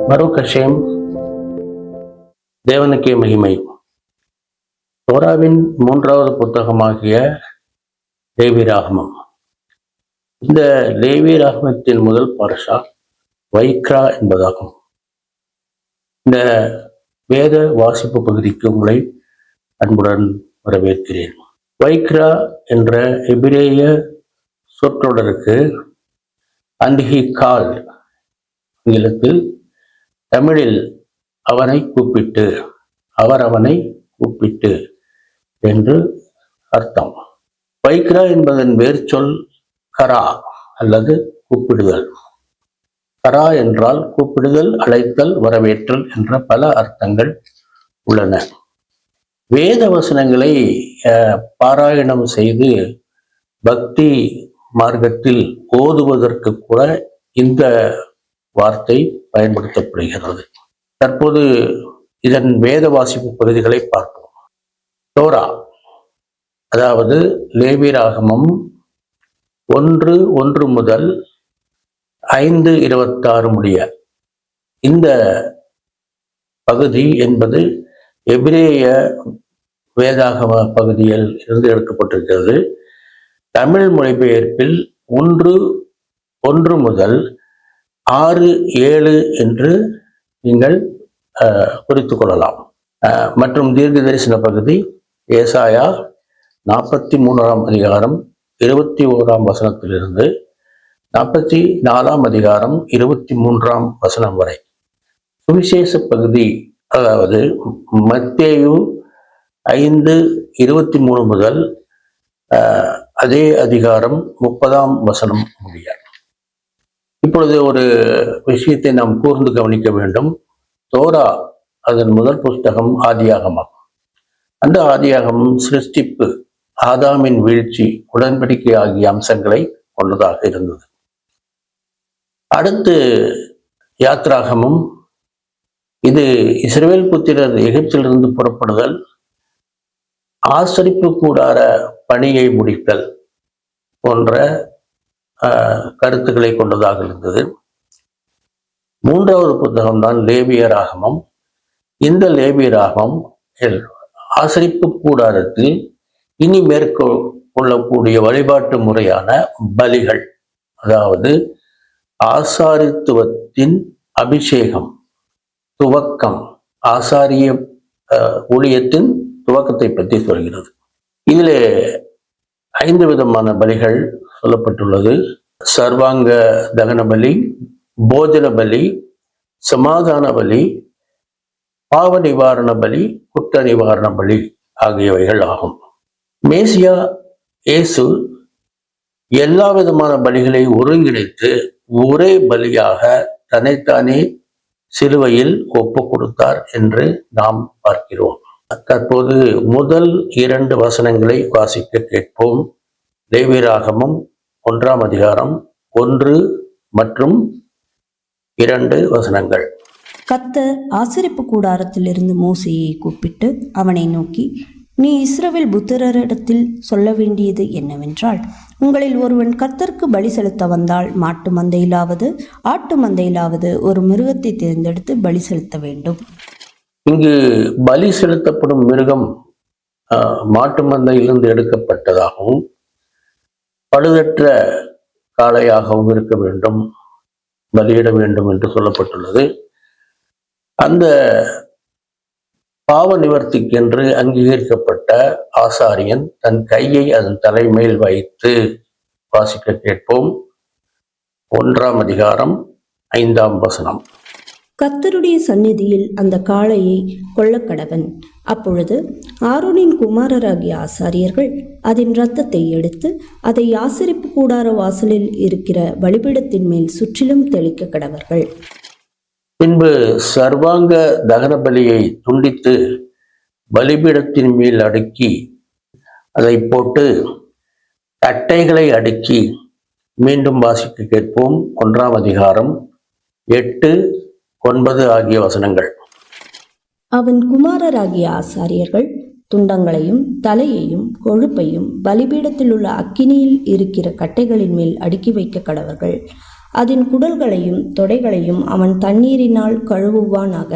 Farooq Hashem. தேவனுக்கே மகிமை. தோராவின் 3வது புத்தகமாகிய லேவியராகமம். இந்த லேவியராகமத்தின் முதல் பார்ஷா வைக்ரா என்பதாகும். இந்த வேத வாசிப்பு பகுதிக்கு உங்களை அன்புடன் வரவேற்கிறேன். வைக்ரா என்ற எபிரேய சொற்றொடருக்கு and he called, ஆங்கிலத்தில் தமிழில் அவனை கூப்பிட்டு, அவர் அவனை கூப்பிட்டு என்று அர்த்தம். வைக்ரா என்பதன் வேர்ச்சொல் கரா அல்லது கூப்பிடுதல். கரா என்றால் கூப்பிடுதல், அழைத்தல், வரவேற்றல் என்ற பல அர்த்தங்கள் உள்ளன. வேத வசனங்களை பாராயணம் செய்து பக்தி மார்க்கத்தில் ஓதுவதற்கு கூட இந்த வார்த்தை பயன்படுத்தப்படுகிறது. தற்போது இதன் வேத வாசிப்பு பகுதிகளை பார்ப்போம். தோரா, அதாவது லேவியராகமம் 1:1 முதல் 5:26 முடிய இந்த பகுதி என்பது எபிரேய வேதாகம பகுதியில் இருந்து எடுக்கப்பட்டிருக்கிறது. தமிழ் மொழிபெயர்ப்பில் 1:1 முதல் 6:7 என்று நீங்கள் குறித்து கொள்ளலாம். மற்றும் தீர்க்க தரிசன பகுதி ஏசாயா 43ஆம் அதிகாரம் 21ஆம் வசனத்திலிருந்து 44ஆம் அதிகாரம் 23ஆம் வசனம் வரை. சுவிசேஷ பகுதி, அதாவது மத்தேயு 5:23 முதல் அதே அதிகாரம் 30ஆம் வசனம் முடிய. இப்பொழுது ஒரு விஷயத்தை நாம் கூர்ந்து கவனிக்க வேண்டும். தோரா அதன் முதல் புஸ்தகம் ஆதியாகமம். அந்த ஆதியாகமம் சிருஷ்டிப்பு, ஆதாமின் வீழ்ச்சி, உடன்படிக்கை ஆகிய அம்சங்களை கொண்டதாக இருந்தது. அடுத்து யாத்ராகமம். இது இஸ்ரவேல் புத்திரர் எகிப்திலிருந்து புறப்படுதல், ஆசரிப்பு கூடார பணியை முடித்தல் போன்ற கருத்துக்களை கொண்டதாக இருந்தது. 3வது புத்தகம் தான் லேவியராகமம். இந்த லேவியராகமம் ஆசரிப்பு கூடாரத்தில் இனி மேற்கொள்ளக்கூடிய வழிபாட்டு முறையான பலிகள், அதாவது ஆசாரித்துவத்தின் அபிஷேகம், துவக்கம், ஆசாரிய ஊழியத்தின் துவக்கத்தை பற்றி சொல்கிறது. இதிலே 5 விதமான பலிகள் சொல்லப்பட்டுள்ளது. சர்வாங்க தகன பலி, போஜன பலி, சமாதான பலி, பாவ நிவாரண பலி, குற்ற நிவாரண பலி ஆகியவைகள் ஆகும். மேசியா இயேசு எல்லா விதமான பலிகளை ஒருங்கிணைத்து ஒரே பலியாக தன்னைத்தானே சிலுவையில் ஒப்பு கொடுத்தார் என்று நாம் பார்க்கிறோம். தற்போது முதல் 2 வசனங்களை வாசிக்க கேட்போம். லேவியராகமம் 1ஆம் அதிகாரம் 1 மற்றும் 2 வசனங்கள். கர்த்தர் ஆசரிப்பு கூடாரத்திலிருந்து மோசேயை கூப்பிட்டு அவனை நோக்கி, நீ இஸ்ரவேல் புத்திரரிடத்தில் சொல்ல வேண்டியது என்னவென்றால், உங்களில் ஒருவன் கர்த்தருக்கு பலி செலுத்த வந்தால் மாட்டு மந்தையிலாவது ஆட்டு மந்தையிலாவது ஒரு மிருகத்தை தேர்ந்தெடுத்து பலி செலுத்த வேண்டும். இங்கு பலி செலுத்தப்படும் மிருகம் மாட்டு மந்தையிலிருந்து எடுக்கப்பட்டதாகவும் பழுதற்ற காளையாகவும் இருக்க வேண்டும், பலியிட வேண்டும் என்று சொல்லப்பட்டுள்ளது. அந்த பாவ நிவர்த்திக்கென்று அங்கீகரிக்கப்பட்ட ஆசாரியன் தன் கையை அதன் தலைமேல் வைத்து வாசிக்க கேட்போம். 1ஆம் அதிகாரம் 5ஆம் வசனம். கர்த்தருடைய சந்நிதியில் அந்த காளையை கொல்லக்கடவன். அப்பொழுது ஆரோனின் குமாரராகிய ஆசாரியர்கள் அதன் இரத்தத்தை எடுத்து அதை ஆசரிப்பு கூடார வாசலில் இருக்கிற பலிபீடத்தின் மேல் சுற்றிலும் தெளிக்க கடவர்கள். பின்பு சர்வாங்க தகன பலியை துண்டித்து பலிபீடத்தின் மேல் அடுக்கி அதை போட்டு கட்டைகளை அடுக்கி. மீண்டும் வாசிக்க கேட்போம். 1ஆம் அதிகாரம் 8, 9 ஆகிய வசனங்கள். அவன் குமாரராகிய ஆசாரியர்கள் துண்டங்களையும் தலையையும் கொழுப்பையும் பலிபீடத்தில் உள்ள அக்கினியில் இருக்கிற கட்டைகளின் மேல் அடுக்கி வைக்க கடவர்கள். அதன் குடல்களையும் தொடைகளையும் அவன் தண்ணீரினால் கழுவுவானாக.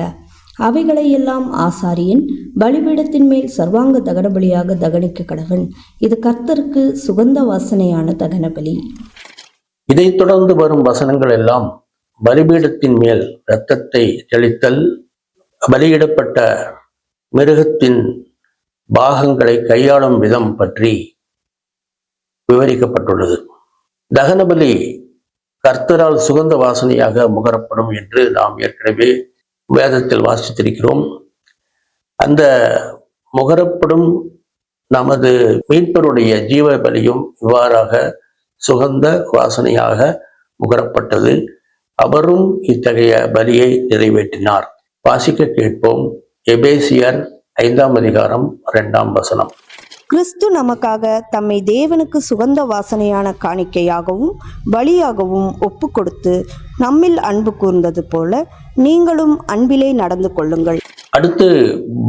அவைகளையெல்லாம் ஆசாரியன் பலிபீடத்தின் மேல் சர்வாங்க தகனபலியாக தகனிக்க கடவன். இது கர்த்தருக்கு சுகந்த வாசனையான தகனபலி. இதைத் தொடர்ந்து வரும் வசனங்கள் எல்லாம் பலிபீடத்தின் மேல் இரத்தத்தை தெளித்தல், பலியிடப்பட்ட மிருகத்தின் பாகங்களை கையாளும் விதம் பற்றி விவரிக்கப்பட்டுள்ளது. தகனபலி கர்த்தரால் சுகந்த வாசனையாக முகரப்படும் என்று நாம் ஏற்கனவே வேதத்தில் வாசித்திருக்கிறோம். அந்த முகரப்படும் நமது மீட்பருடைய ஜீவ பலியும் இவ்வாறாக சுகந்த வாசனையாக முகரப்பட்டது. அவரும் இத்தகைய பலியை நிறைவேற்றினார். வாசிக்க கேட்போம். எபேசியர் 5ஆம் அதிகாரம் 2ஆம் வசனம். கிறிஸ்து நமக்காக தம்மை தேவனுக்கு சுகந்த வாசனையான காணிக்கையாகவும் பலியாகவும் ஒப்பு கொடுத்து நம்மில் அன்பு கூர்ந்தது போல நீங்களும் அன்பிலே நடந்து கொள்ளுங்கள். அடுத்து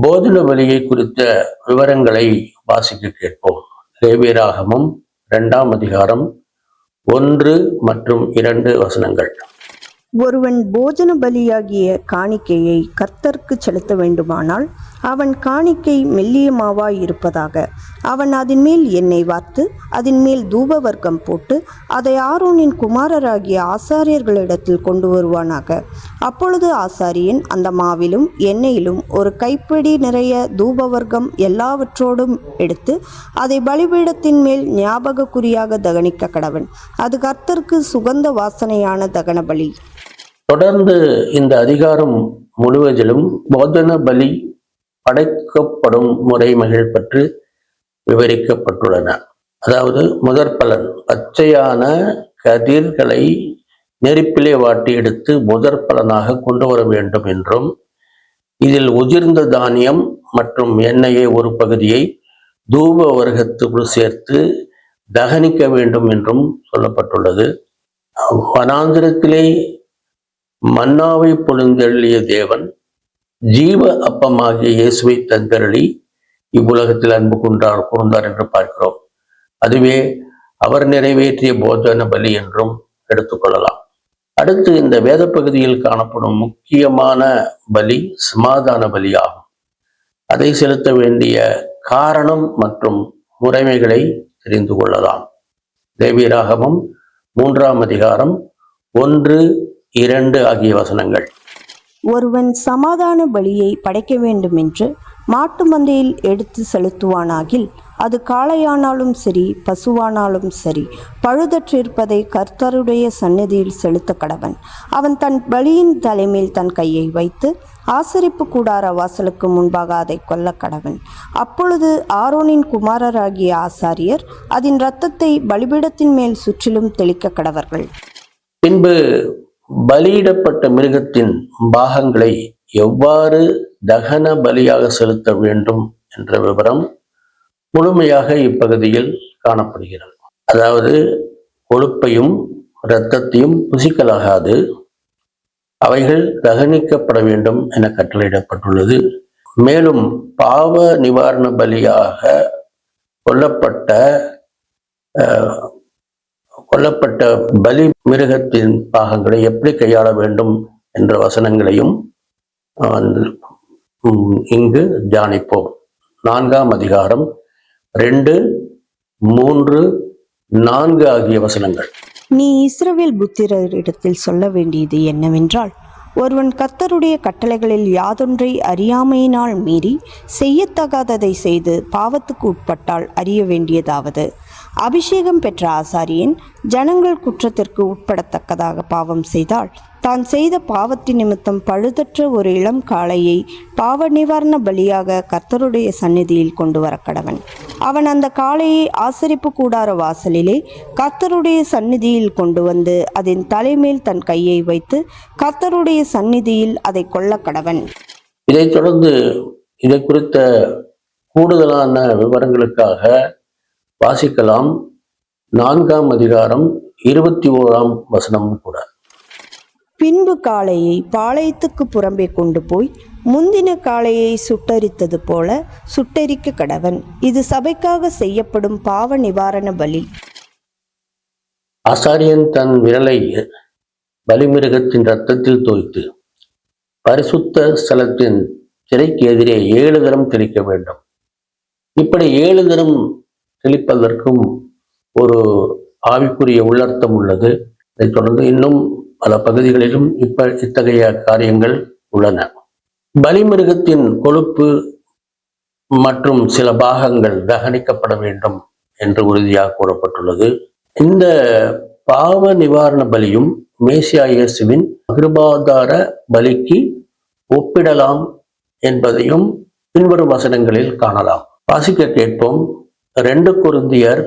போஜன பலியை குறித்த விவரங்களை வாசிக்க கேட்போம். லேவியராகமம் 2ஆம் அதிகாரம் 1 மற்றும் 2 வசனங்கள். ஒருவன் போஜன பலியாகிய காணிக்கையை கர்த்தருக்கு செலுத்த வேண்டுமானால் அவன் காணிக்கை மெல்லிய மாவாய் இருப்பதாக. அவன் அதன் மேல் எண்ணெய் வார்த்து அதன் மேல் தூப வர்க்கம் போட்டு அதை ஆரோனின் குமாரராகிய ஆசாரியர்களிடத்தில் கொண்டு வருவானாக. அப்பொழுது ஆசாரியன் அந்த மாவிலும் எண்ணெயிலும் ஒரு கைப்பிடி நிறைய தூப வர்க்கம் எல்லாவற்றோடும் எடுத்து அதை பலிபீடத்தின் மேல் ஞாபக குறியாக தகனிக்க கடவன். அது கர்த்தருக்கு சுகந்த வாசனையான தகன பலி. தொடர்ந்து இந்த அதிகாரம் முழுவதிலும் போஜன பலி படைக்கப்படும் முறைமைகள் பற்றி விவரிக்கப்பட்டுள்ளன. அதாவது முதற் பலன் பச்சையான கதிர்களை நெருப்பிலே வாட்டி எடுத்து முதற் பலனாக கொண்டு வர வேண்டும் என்றும், இதில் உதிர்ந்த தானியம் மற்றும் எண்ணெயை ஒரு பகுதியை தூப வர்க்கத்துக்குள் சேர்த்து தகனிக்க வேண்டும் என்றும் சொல்லப்பட்டுள்ளது. வனாந்திரத்திலே மன்னாவை பொழுந்தெழிய தேவன் ஜீவ அப்பமாகிய இயேசுவை தந்தருளி இவ்வுலகத்தில் அன்பு கூர்ந்தார் என்று பார்க்கிறோம். அதுவே அவர் நிறைவேற்றிய போஜன பலி என்றும் எடுத்துக்கொள்ளலாம். அடுத்து இந்த வேத பகுதியில் காணப்படும் முக்கியமான பலி சமாதான பலியாகும். அதை செலுத்த வேண்டிய காரணம் மற்றும் முறைமைகளை தெரிந்து கொள்ளலாம். லேவியராகமம் 3ஆம் அதிகாரம் 1, 2 ஆகிய வசனங்கள். ஒருவன் சமாதான பலியை படைக்க வேண்டும் என்று மாட்டு மந்தையில் எடுத்து செலுத்துவானாகில் அது காளையானாலும் சரி பசுவானாலும் சரி பழுதற்றிருப்பதை கர்த்தருடைய சந்நிதியில் செலுத்த கடவன். அவன் தன் பலியின் தலைமையில் தன் கையை வைத்து ஆசரிப்பு கூடார வாசலுக்கு முன்பாக அதை கொல்ல கடவன். அப்பொழுது ஆரோனின் குமாரராகிய ஆசாரியர் அதன் இரத்தத்தை பலிபீடத்தின் மேல் சுற்றிலும் தெளிக்க கடவர்கள். பின்பு பலியிடப்பட்ட மிருகத்தின் பாகங்களை எவ்வாறு தகன பலியாக செலுத்த வேண்டும் என்ற விவரம் முழுமையாக இப்பகுதியில் காணப்படுகிறது. அதாவது கொழுப்பையும் இரத்தத்தையும் புசிக்கலாகாது, அவைகள் தகனிக்கப்பட வேண்டும் என கட்டளையிடப்பட்டுள்ளது. மேலும் பாவ நிவாரண பலியாக கொல்லப்பட்ட பலி மிருகத்தின் பாகங்களை எப்படி கையாள வேண்டும் என்ற வசனங்களையும் இங்கு தியானிப்போம். 4ஆம் அதிகாரம் 2, 3, 4 ஆகிய வசனங்கள். நீ இஸ்ரவேல் புத்திரரிடத்தில் சொல்ல வேண்டியது என்னவென்றால், ஒருவன் கர்த்தருடைய கட்டளைகளில் யாதொன்றை அறியாமையினால் மீறி செய்யத்தகாததை செய்து பாவத்துக்கு உட்பட்டால் அறிய வேண்டியதாவது, அபிஷேகம் பெற்ற ஆசாரியன் ஜனங்கள் குற்றத்திற்கு உட்படத்தக்கதாக பாவம் செய்தால் தான் செய்த பாவத்தின் நிமித்தம் பழுதற்ற ஒரு இளம் காளையை பாவ நிவாரண பலியாக கர்த்தருடைய சந்நிதியில் கொண்டு வர கடவன். அவன் அந்த காளையை ஆசரிப்பு கூடார வாசலிலே கர்த்தருடைய சந்நிதியில் கொண்டு வந்து அதன் தலைமேல் தன் கையை வைத்து கர்த்தருடைய சந்நிதியில் அதை கொல்ல கடவன். இதைத் தொடர்ந்து இதை குறித்த கூடுதலான விவரங்களுக்காக வாசிக்கலாம் 4ஆம் அதிகாரம் 21ஆம் வசனம் கூட. பின்பு காளையை பாளையத்துக்கு புறம்பே கொண்டு போய் முந்தின காளையை சுட்டரித்தது போல சுட்டரிக்க கடவன். இது சபைக்காக செய்யப்படும் பாவ நிவாரண பலி. ஆசாரியன் தன் விரலை பலிமிருகத்தின் இரத்தத்தில் தோய்த்து பரிசுத்த ஸ்தலத்தின் திரைக்கு எதிரே 7 தரம் தெளிக்க வேண்டும். இப்படி 7 தரம் தெளிப்பதற்கும் ஒரு ஆவிக்குரிய உள்ளர்த்தம் உள்ளது. இதைத் தொடர்ந்து இன்னும் பல பகுதிகளிலும் இத்தகைய காரியங்கள் உள்ளன. பலிமிருகத்தின் கொழுப்பு மற்றும் சில பாகங்கள் தகனிக்கப்பட வேண்டும் என்று உறுதியாக கூறப்பட்டுள்ளது. இந்த பாவ நிவாரண பலியும் மேசியா இயேசுவின் கிருபாதார பலிக்கு ஒப்பிடலாம் என்பதையும் பின்வரும் வசனங்களில் காணலாம். வாசிக்க கேட்போம். 2 கொரிந்தியர்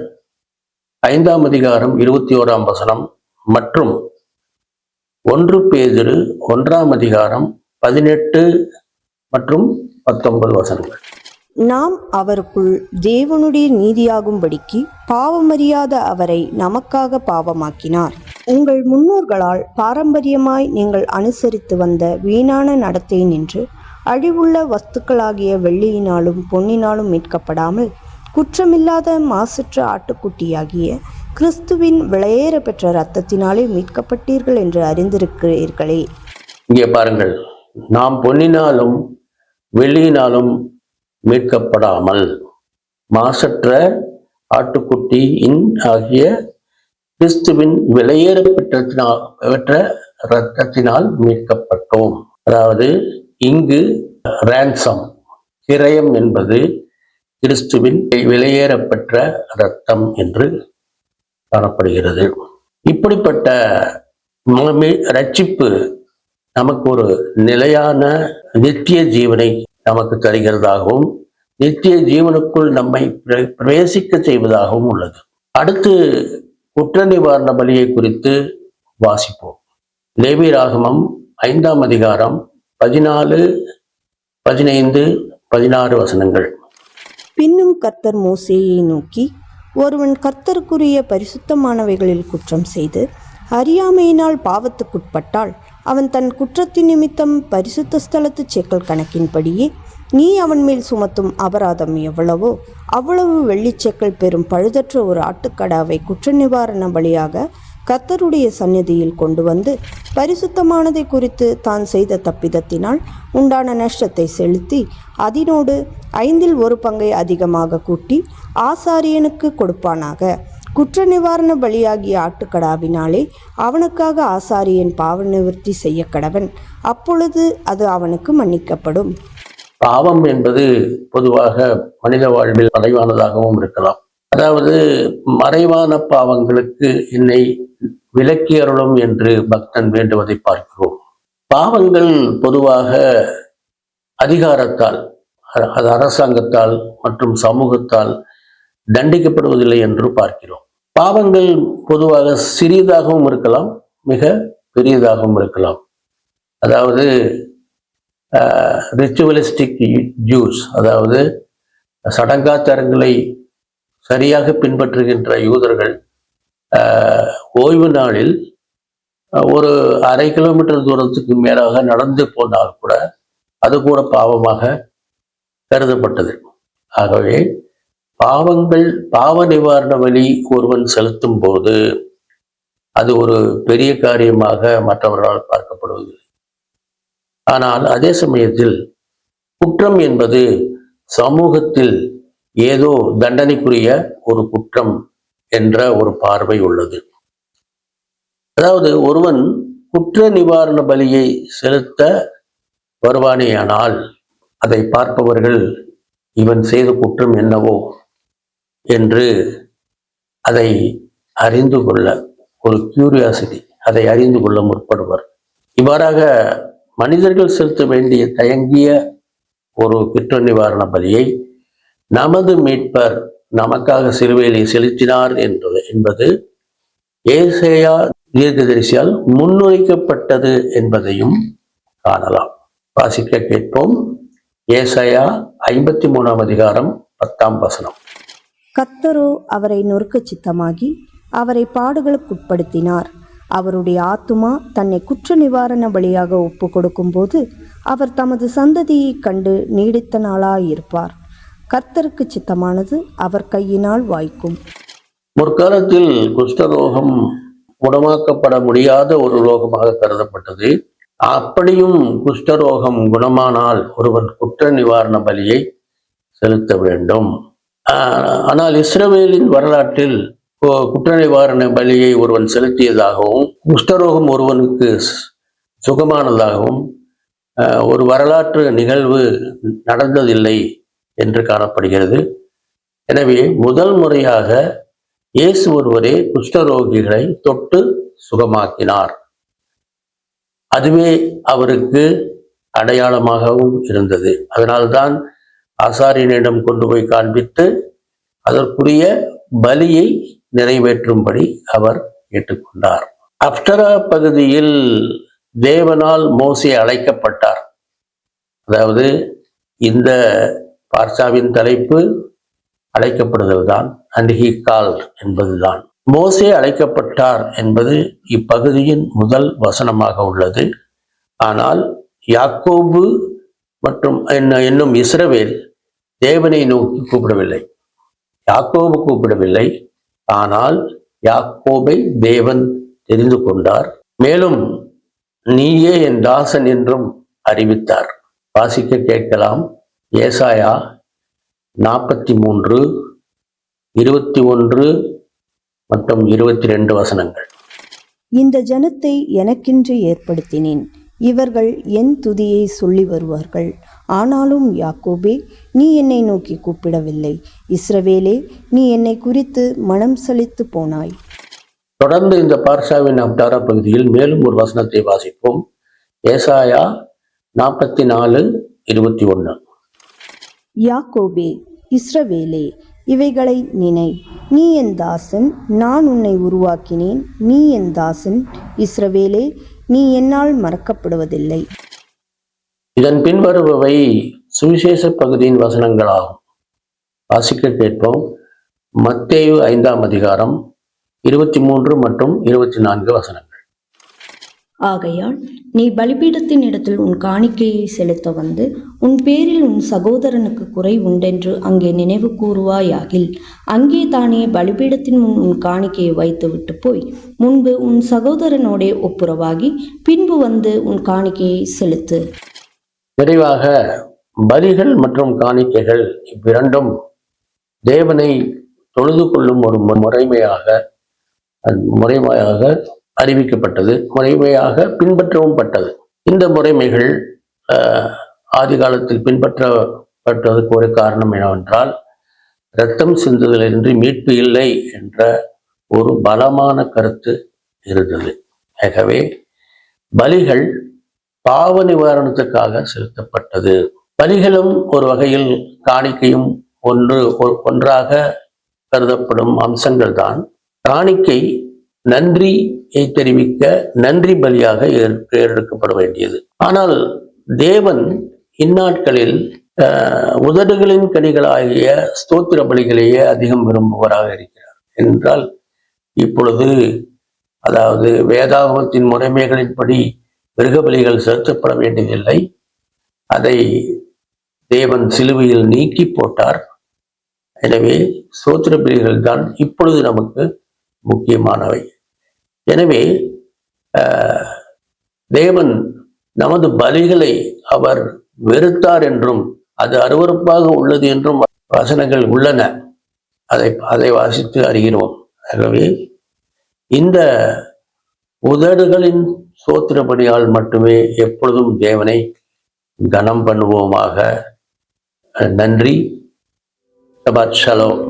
5ஆம் அதிகாரம் 21ஆம் வசனம் மற்றும் 1 பேதுரு 1ஆம் அதிகாரம் 18 மற்றும் 19 வசனங்கள். நாம் அவருக்குள் தேவனுடைய நீதியாகும்படிக்கு பாவமறியாத அவரை நமக்காக பாவமாக்கினார். உங்கள் முன்னோர்களால் பாரம்பரியமாய் நீங்கள் அனுசரித்து வந்த வீணான நடத்தை நின்று அழிவுள்ள வஸ்துக்களாகிய வெள்ளியினாலும் பொன்னினாலும் மீட்கப்படாமல் குற்றமில்லாத மாசற்ற ஆட்டுக்குட்டியாகிய கிறிஸ்துவின் விலையேற பெற்ற இரத்தத்தினாலே மீட்கப்பட்டீர்கள் என்று அறிந்திருக்கிறீர்களே. இங்கே பாருங்கள், நாம் பொன்னினாலும் வெள்ளியினாலும் மீட்கப்படாமல் மாசற்ற ஆட்டுக்குட்டியின் ஆகிய கிறிஸ்துவின் விலையேற பெற்ற இரத்தத்தினால் மீட்கப்பட்டோம். அதாவது இங்கு ரான்சம், கிரயம் என்பது கிறிஸ்துவின் விலையேறப்பெற்ற இரத்தம் என்று காணப்படுகிறது. இப்படிப்பட்ட ரட்சிப்பு நமக்கு ஒரு நிலையான நித்திய ஜீவனை நமக்கு தருகிறதாகவும் நித்திய ஜீவனுக்குள் நம்மை பிரவேசிக்க செய்வதாகவும் உள்ளது. அடுத்து குற்ற நிவாரண பலியை குறித்து வாசிப்போம். லேவியராகமம் 5ஆம் அதிகாரம் 14, 15, 16 வசனங்கள். பின்னும் கர்த்தர் மோசேயை நோக்கி, ஒருவன் கர்த்தருக்குரிய பரிசுத்தமானவைகளில் குற்றம் செய்து அறியாமையினால் பாவத்துக்குட்பட்டால் அவன் தன் குற்றத்தின் நிமித்தம் பரிசுத்த ஸ்தலத்து சேக்கல் கணக்கின்படியே நீ அவன் மேல் சுமத்தும் அபராதம் எவ்வளவோ அவ்வளவு வெள்ளிச்சேக்கல் பெறும் பழுதற்ற ஒரு ஆட்டுக்கடாவை குற்ற நிவாரண பலியாக கர்த்தருடைய சந்நிதியில் கொண்டு வந்து பரிசுத்தமானதை குறித்து தான் செய்த தப்பிதத்தினால் உண்டான நஷ்டத்தை செலுத்தி அதனோடு 5இல் 1 பங்கை அதிகமாக கூட்டி ஆசாரியனுக்கு கொடுப்பானாக. குற்ற நிவாரண பலியாகிய ஆட்டுக்கடாவினாலே அவனுக்காக ஆசாரியன் பாவ நிவர்த்தி செய்ய கடவன். அப்பொழுது அது அவனுக்கு மன்னிக்கப்படும். பாவம் என்பது பொதுவாக மனித வாழ்வில் மறைவானதாகவும் இருக்கலாம். அதாவது மறைவான பாவங்களுக்கு என்னை விலக்கி அருளும் என்று பக்தன் வேண்டுவதை பார்க்கிறோம். பாவங்கள் பொதுவாக அதிகாரத்தால், அது அரசாங்கத்தால் மற்றும் சமூகத்தால் தண்டிக்கப்படுவதில்லை என்று பார்க்கிறோம். பாவங்கள் பொதுவாக சிறியதாகவும் இருக்கலாம், மிக பெரியதாகவும் இருக்கலாம். அதாவது ரிச்சுவலிஸ்டிக் ஜூஸ், அதாவது சடங்காச்சாரங்களை சரியாக பின்பற்றுகின்ற யூதர்கள் ஓய்வு நாளில் ஒரு 1/2 கிலோமீட்டர் தூரத்துக்கு மேலாக நடந்து போனால் கூட அது கூட பாவமாக கருதப்பட்டது. ஆகவே பாவ நிவாரண பலி ஒருவன் செலுத்தும் போது அது ஒரு பெரிய காரியமாக மற்றவர்களால் பார்க்கப்படுவதில்லை. ஆனால் அதே சமயத்தில் குற்றம் என்பது சமூகத்தில் ஏதோ தண்டனைக்குரிய ஒரு குற்றம் என்ற ஒரு பார்வை உள்ளது. அதாவது ஒருவன் குற்ற நிவாரண பலியை செலுத்த வருவானேயானால் அதை பார்ப்பவர்கள் இவன் செய்த குற்றம் என்னவோ என்று அதை அறிந்து கொள்ள ஒரு கியூரியாசிட்டி, அதை அறிந்து கொள்ள முற்படுவர். இவ்வாறாக மனிதர்கள் செலுத்த வேண்டிய தயங்கிய ஒரு குற்ற நிவாரண பலியை நமது மீட்பர் நமக்காக சிலுவையிலே செலுத்தினார் என்பது ஏசாயா தீர்க்கதரிசியால் முன்னுரைக்கப்பட்டது என்பதையும் காணலாம். வாசிக்க கேட்போம். ஏசாயா 53ஆம் அதிகாரம் 10ஆம் வசனம். கர்த்தரோ அவரை நொறுக்க சித்தமாகி அவரை பாடுகளுக்குட்படுத்தினார். அவருடைய ஆத்துமா தன்னை குற்ற நிவாரண பலியாக ஒப்பு கொடுக்கும் போது அவர் தமது சந்ததியை கண்டு நீடித்த நாளாயிருப்பார். கர்த்தருக்கு சித்தமானது அவர் கையினால் வாய்க்கும். முற்காலத்தில் குஷ்டரோகம் குணமாக்கப்பட முடியாத ஒரு ரோகமாக கருதப்பட்டது. அப்படியும் குஷ்டரோகம் குணமானால் ஒருவன் குற்ற நிவாரண பலியை செலுத்த வேண்டும். ஆனால் இஸ்ரவேலின் வரலாற்றில் குற்ற நிவாரண பலியை ஒருவன் செலுத்தியதாகவும் குஷ்டரோகம் ஒருவனுக்கு சுகமானதாகவும் ஒரு வரலாற்று நிகழ்வு நடந்ததில்லை என்று காணப்படுகிறது. எனவே முதல் முறையாக இயேசு ஒருவரே குஷ்டரோகிகளை தொட்டு சுகமாக்கினார். அதுவே அவருக்கு அடையாளமாகவும் இருந்தது. அதனால்தான் ஆசாரியனிடம் கொண்டு போய் காண்பித்து அதற்குரிய பலியை நிறைவேற்றும்படி அவர் கேட்டுக்கொண்டார். அப்டரா பகுதியில் தேவனால் மோசே அழைக்கப்பட்டார். அதாவது இந்த பார்சாவின் தலைப்பு அழைக்கப்படுதல் தான், அண்ட் ஹி கால்ட் என்பதுதான். மோசே அழைக்கப்பட்டார் என்பது இப்பகுதியின் முதல் வசனமாக உள்ளது. ஆனால் யாக்கோபு மற்றும் என்னும் இஸ்ரவேல் தேவனை நோக்கி கூப்பிடவில்லை. யாக்கோபு கூப்பிடவில்லை, ஆனால் யாக்கோபை தேவன் தெரிந்து கொண்டார். மேலும் நீயே என் தாசன் என்றும் அறிவித்தார். வாசிக்க கேட்கலாம். ஏசாயா 43, 21 மற்றும் 22 வசனங்கள். இந்த ஜனத்தை எனக்கென்று ஏற்படுத்தினேன், இவர்கள் என் துதியை சொல்லி வருவார்கள். ஆனாலும் யாக்கோபே, நீ என்னை நோக்கி கூப்பிடவில்லை. இஸ்ரவேலே, நீ என்னை குறித்து மனம் சலித்து போனாய். தொடர்ந்து இந்த பார்சாவின் அப்டாரா பகுதியில் மேலும் ஒரு வசனத்தை வாசிப்போம். ஏசாயா 44, 21. யாக்கோபே, இஸ்ரவேலே, இவைகளை நினை. நீ என் தாசன், நான் உன்னை உருவாக்கினேன். நீ என் தாசன், இஸ்ரவேலே, நீ என்னால் மறக்கப்படுவதில்லை. இதன் பின்வருபவை சுவிசேஷ பகுதியின் வசனங்களாகும். வாசிக்க கேட்போம். மத்தேயு 5ஆம் அதிகாரம் 23 மற்றும் 24 வசனங்கள். ஆகையால் நீ பலிபீடத்தின் இடத்தில் உன் காணிக்கையை செலுத்த வந்து உன் பேரில் உன் சகோதரனுக்கு குறை உண்டென்று அங்கே நினைவு கூறுவாயாகில் அங்கே தானே பலிபீடத்தின் முன் உன் காணிக்கையை வைத்து விட்டு போய் முன்பு உன் சகோதரனோடே ஒப்புரவாகி பின்பு வந்து உன் காணிக்கையை செலுத்து. நிறைவாக பலிகள் மற்றும் காணிக்கைகள் இவ்விரண்டும் தேவனை தொழுது கொள்ளும் ஒரு முறைமையாக அறிவிக்கப்பட்டது, முறைமையாக பின்பற்றவும் பட்டது. இந்த முறைமைகள் ஆதி காலத்தில் பின்பற்றப்பட்டதுக்கு ஒரு காரணம் என்னவென்றால், இரத்தம் சிந்துதலின்றி மீட்பு இல்லை என்ற ஒரு பலமான கருத்து இருந்தது. ஆகவே பலிகள் பாவ நிவாரணத்துக்காக செலுத்தப்பட்டது. பலிகளும் ஒரு வகையில் காணிக்கையும் ஒன்றாக கருதப்படும் அம்சங்கள் தான். காணிக்கை நன்றியை தெரிவிக்க நன்றி பலியாக ஏறெடுக்கப்பட வேண்டியது. ஆனால் தேவன் இந்நாட்களில் உதடுகளின் கனிகளாகிய ஸ்தோத்திர பலிகளையே அதிகம் விரும்புவராக இருக்கிறார். என்றால் இப்பொழுது அதாவது வேதாகமத்தின் முறைமைகளின்படி மிருக பலிகள் செலுத்தப்பட வேண்டியதில்லை. அதை தேவன் சிலுவையில் நீக்கி போட்டார். எனவே ஸ்தோத்திர பலிகள் தான் இப்பொழுது நமக்கு முக்கியமானவை. எனவே தேவன் நமது பலிகளை அவர் வெறுத்தார் என்றும் அது அருவருப்பாக உள்ளது என்றும் வசனங்கள் உள்ளன. அதை வாசித்து அறிகிறோம். ஆகவே இந்த உதடுகளின் ஸ்தோத்திரபடியால் மட்டுமே எப்பொழுதும் தேவனை கனம் பண்ணுவோமாக. நன்றி. ஷபாத் ஷலோம்.